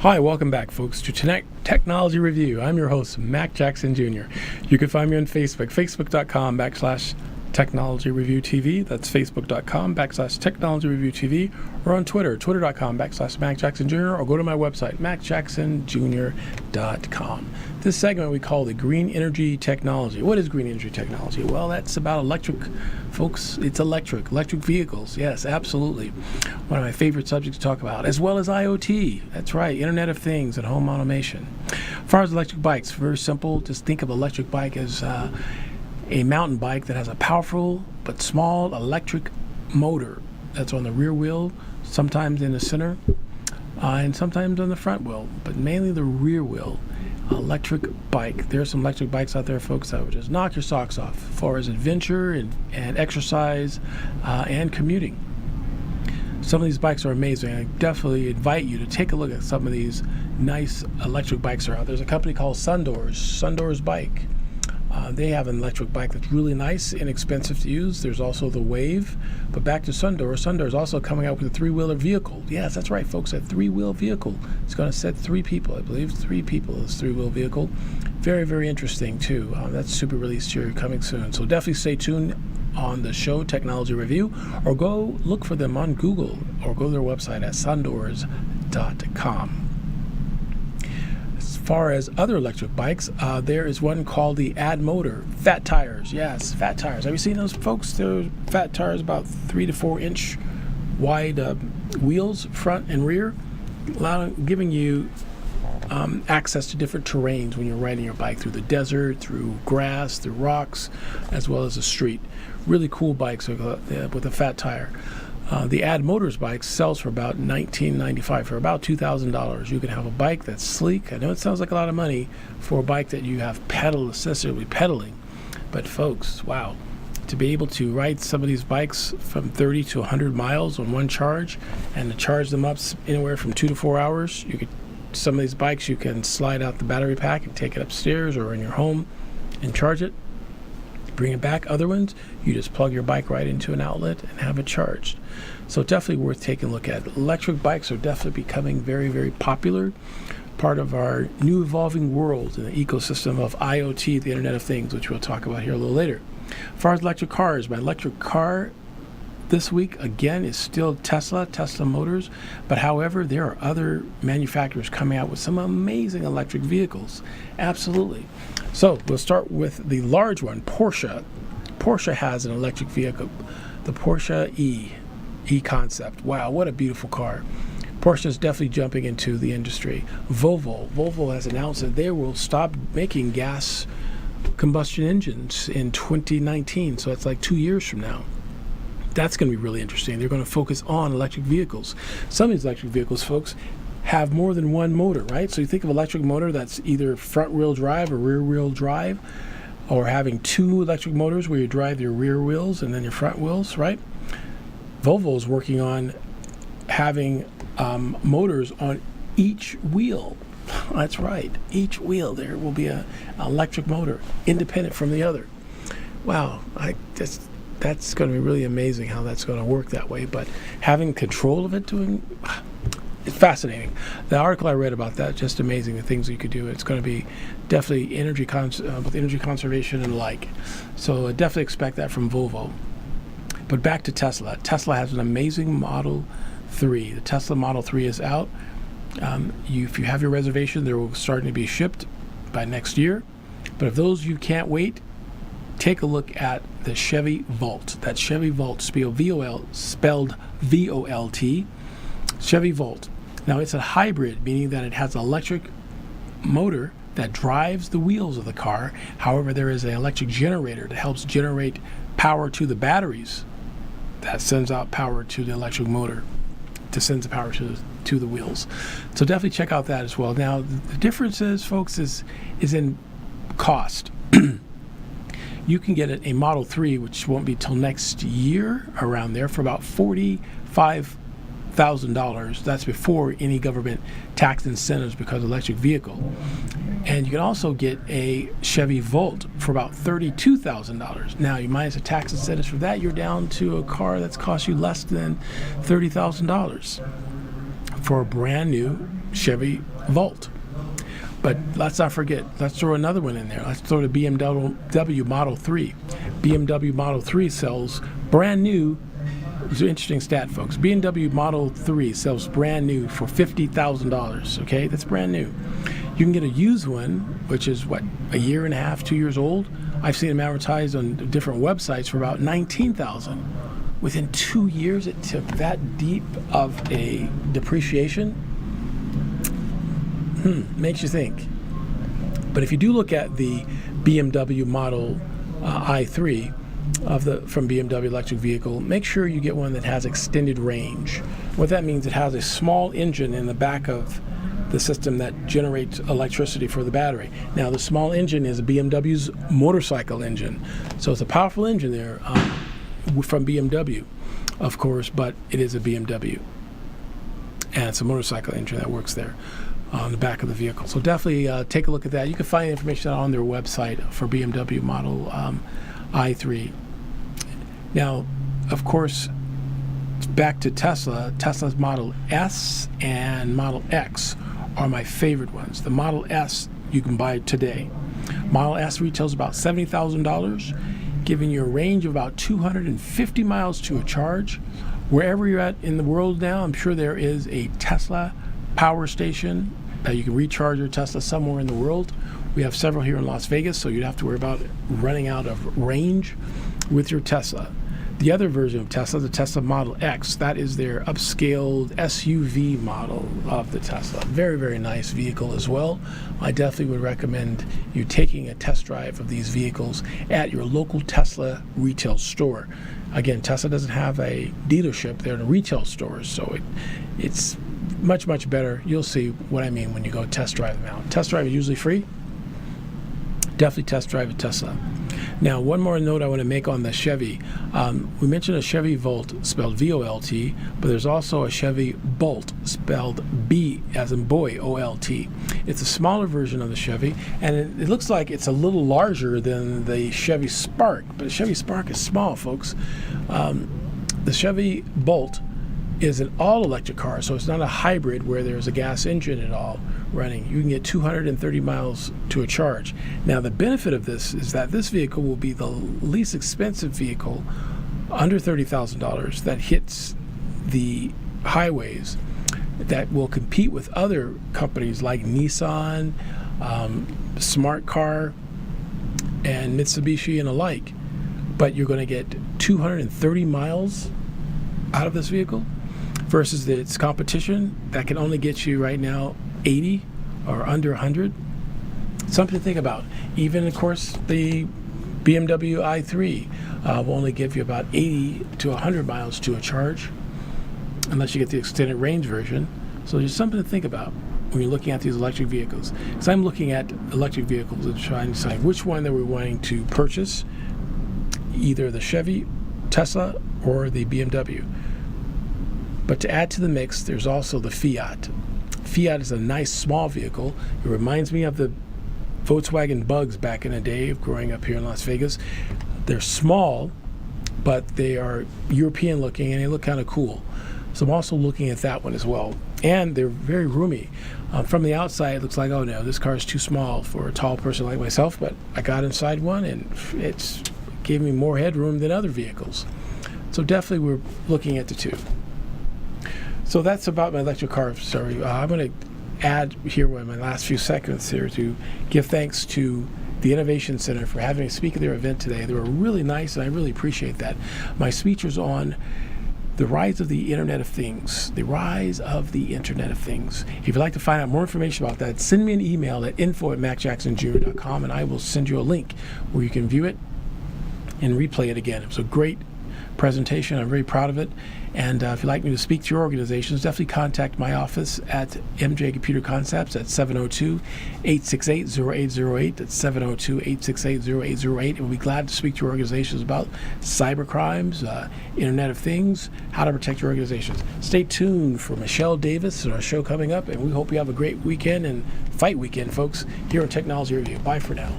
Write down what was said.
Hi, welcome back, folks, to Technology Review. I'm your host, Mac Jackson Jr. You can find me on Facebook, facebook.com/Technology Review TV. That's facebook.com/Technology Review TV. Or on Twitter, twitter.com/Mac Jackson Jr. Or go to my website, macjacksonjr.com. This segment we call the Green Energy Technology. What is green energy technology? Well, that's about electric, folks. It's electric vehicles. Yes, absolutely. One of my favorite subjects to talk about, as well as IoT. That's right, Internet of Things and home automation. As far as electric bikes, very simple. Just think of electric bike as a mountain bike that has a powerful but small electric motor that's on the rear wheel, sometimes in the center, and sometimes on the front wheel, but mainly the rear wheel. Electric bike. There are some electric bikes out there, folks, that would just knock your socks off as far as adventure and exercise and commuting. Some of these bikes are amazing. I definitely invite you to take a look at some of these nice electric bikes that are out. There's a company called Sundoors Bike. They have an electric bike that's really nice, inexpensive to use. There's also the Wave. But back to Sundoors. Sundoors also coming out with a three-wheeler vehicle. Yes, that's right, folks, a three-wheel vehicle. It's going to set 3 people, I believe. 3 people, this three-wheel vehicle. Very, very interesting, too. That's super released here, coming soon. So definitely stay tuned on the show, Technology Review, or go look for them on Google, or go to their website at sundoors.com. As far as other electric bikes, there is one called the Add Motor. Fat tires, yes, fat tires. Have you seen those, folks? They're fat tires, about 3 to 4 inch wide wheels, front and rear, giving you access to different terrains when you're riding your bike through the desert, through grass, through rocks, as well as the street. Really cool bikes with a fat tire. The Add Motors bike sells for about $19.95, for about $2,000. You can have a bike that's sleek. I know it sounds like a lot of money for a bike that you have necessarily pedaling, but folks, wow. To be able to ride some of these bikes from 30 to 100 miles on one charge, and to charge them up anywhere from 2 to 4 hours, some of these bikes you can slide out the battery pack and take it upstairs or in your home and charge it, bring it back. Other ones, you just plug your bike right into an outlet and have it charged. So definitely worth taking a look at. Electric bikes are definitely becoming very, very popular, part of our new evolving world in the ecosystem of IoT, the Internet of Things, which we'll talk about here a little later. As far as electric cars, my electric car this week, again, is still Tesla Motors, but however, there are other manufacturers coming out with some amazing electric vehicles. Absolutely. So we'll start with the large one, Porsche. Porsche has an electric vehicle, the Porsche E-Concept. Wow, what a beautiful car. Porsche is definitely jumping into the industry. Volvo has announced that they will stop making gas combustion engines in 2019, so that's like 2 years from now. That's going to be really interesting. They're going to focus on electric vehicles. Some of these electric vehicles, folks, have more than one motor, right? So you think of electric motor that's either front-wheel drive or rear-wheel drive, or having 2 electric motors where you drive your rear wheels and then your front wheels, right? Volvo is working on having motors on each wheel. That's right. Each wheel there will be an electric motor, independent from the other. Wow, that's going to be really amazing how that's going to work that way. But having control of it, it's fascinating. The article I read about that, just amazing, the things you could do. It's going to be definitely with energy conservation and the like. So definitely expect that from Volvo. But back to Tesla. Tesla has an amazing Model 3. The Tesla Model 3 is out. If you have your reservation, they will start to be shipped by next year. But if those you can't wait, take a look at the Chevy Volt. That's Chevy Volt, spelled V-O-L-T. Chevy Volt. Now, it's a hybrid, meaning that it has an electric motor that drives the wheels of the car. However, there is an electric generator that helps generate power to the batteries that sends out power to the electric motor, to send the power to the wheels. So definitely check out that as well. Now, the difference is, folks, is in cost. You can get a Model 3, which won't be till next year, around there, for about $45,000. That's before any government tax incentives because of electric vehicle. And you can also get a Chevy Volt for about $32,000. Now, you minus the tax incentives for that, you're down to a car that's cost you less than $30,000 for a brand new Chevy Volt. But let's not forget, let's throw another one in there. Let's throw the BMW Model 3. BMW Model 3 sells brand new. It's an interesting stat, folks. BMW Model 3 sells brand new for $50,000. Okay, that's brand new. You can get a used one, which is what, a year and a half, 2 years old. I've seen them advertised on different websites for about $19,000. Within 2 years, it took that deep of a depreciation. Makes you think. But if you do look at the BMW Model i3 from BMW electric vehicle, make sure you get one that has extended range. What that means, it has a small engine in the back of the system that generates electricity for the battery. Now, the small engine is a BMW's motorcycle engine, so it's a powerful engine there from BMW, of course, but it is a BMW, and it's a motorcycle engine that works there on the back of the vehicle. So definitely take a look at that. You can find information on their website for BMW Model i3. Now, of course, back to Tesla. Tesla's Model S and Model X are my favorite ones. The Model S you can buy today. Model S retails about $70,000, giving you a range of about 250 miles to a charge. Wherever you're at in the world now, I'm sure there is a Tesla power station that you can recharge your Tesla somewhere in the world. We have several here in Las Vegas, so you'd have to worry about running out of range with your Tesla. The other version of Tesla, the Tesla Model X, that is their upscaled SUV model of the Tesla. Very, very nice vehicle as well. I definitely would recommend you taking a test drive of these vehicles at your local Tesla retail store. Again, Tesla doesn't have a dealership. They're in retail stores, so it's much, much better. You'll see what I mean when you go test drive them out. Test drive is usually free. Definitely test drive a Tesla. Now, one more note I want to make on the Chevy. We mentioned a Chevy Volt spelled V-O-L-T, but there's also a Chevy Bolt spelled B as in boy, O-L-T. It's a smaller version of the Chevy, and it looks like it's a little larger than the Chevy Spark, but the Chevy Spark is small, folks. The Chevy Bolt is an all-electric car, so it's not a hybrid where there's a gas engine at all running. You can get 230 miles to a charge. Now, the benefit of this is that this vehicle will be the least expensive vehicle, under $30,000, that hits the highways, that will compete with other companies like Nissan, Smart Car, and Mitsubishi and alike. But you're going to get 230 miles out of this vehicle versus its competition that can only get you right now 80 or under 100. Something to think about. Even, of course, the BMW i3 will only give you about 80 to 100 miles to a charge, unless you get the extended range version. So there's something to think about when you're looking at these electric vehicles. Because I'm looking at electric vehicles and trying to decide which one that we're wanting to purchase, either the Chevy, Tesla, or the BMW. But to add to the mix, there's also the Fiat. Fiat is a nice small vehicle. It reminds me of the Volkswagen Bugs back in the day of growing up here in Las Vegas. They're small, but they are European looking and they look kind of cool. So I'm also looking at that one as well. And they're very roomy. From the outside, it looks like, oh no, this car is too small for a tall person like myself, but I got inside one and it gave me more headroom than other vehicles. So definitely we're looking at the two. So that's about my electric car story. I'm going to add here in my last few seconds here to give thanks to the Innovation Center for having me speak at their event today. They were really nice, and I really appreciate that. My speech was on the rise of the Internet of Things. The rise of the Internet of Things. If you'd like to find out more information about that, send me an email at info@macjacksonjr.com, and I will send you a link where you can view it and replay it again. It was a great presentation. I'm very proud of it. And if you'd like me to speak to your organizations, definitely contact my office at MJ Computer Concepts at 702-868-0808. That's 702-868-0808. And we'll be glad to speak to your organizations about cyber crimes, Internet of Things, how to protect your organizations. Stay tuned for Michelle Davis and our show coming up, and we hope you have a great weekend and fight weekend, folks, here on Technology Review. Bye for now.